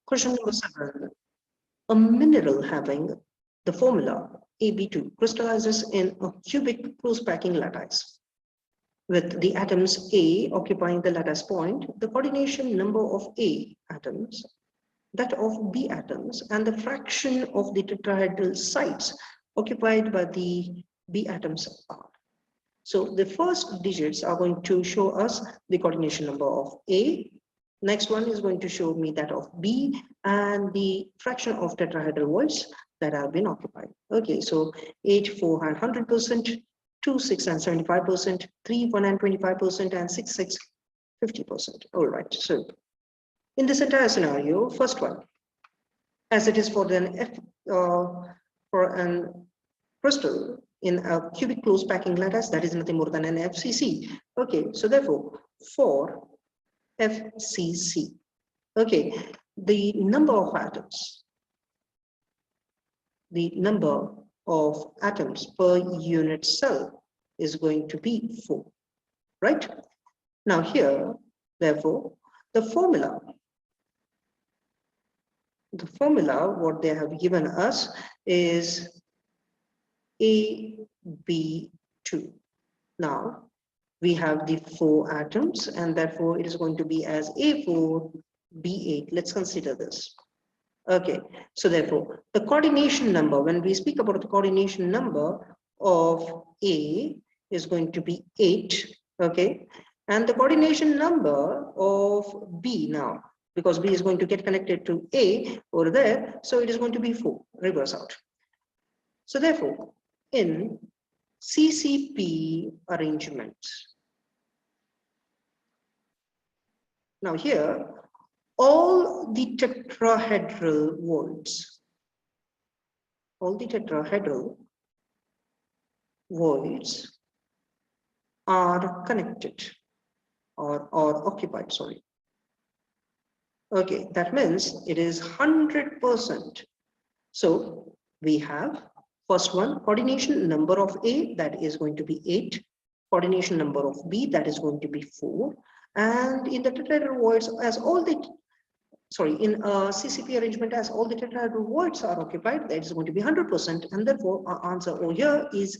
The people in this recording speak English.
Question number 7. A mineral having the formula AB2 crystallizes in a cubic close packing lattice. With the atoms A occupying the lattice point, the coordination number of A atoms, that of B atoms, and the fraction of the tetrahedral sites occupied by the B atoms are. So the first digits are going to show us the coordination number of A. Next one is going to show me that of B and the fraction of tetrahedral voids that have been occupied. Okay, so 8, 4 and 100%, 2, 6 and 75%, 3, 1 and 25%, and 6, 6, 50%. All right, so in this entire scenario, first one, as it is for an crystal in a cubic close packing lattice, that is nothing more than an FCC. Okay, so therefore, for FCC, okay, the number of atoms per unit cell is going to be 4, right? Now here, therefore, the formula what they have given us is AB2. Now we have the 4 atoms, and therefore it is going to be as A4 B8. Let's consider this. Okay, so therefore the coordination number, when we speak about the coordination number of A, is going to be 8. Okay, and the coordination number of B, now because B is going to get connected to A over there, so it is going to be 4, reverse out. So therefore in CCP arrangement, now here all the tetrahedral voids are connected or occupied, sorry. Okay, that means it is 100%. So we have first one, coordination number of A, that is going to be 8, coordination number of B, that is going to be 4, and in the tetrahedral voids, as all the in a CCP arrangement, as all the tetrahedral voids are occupied, that is going to be 100%, and therefore our answer over here is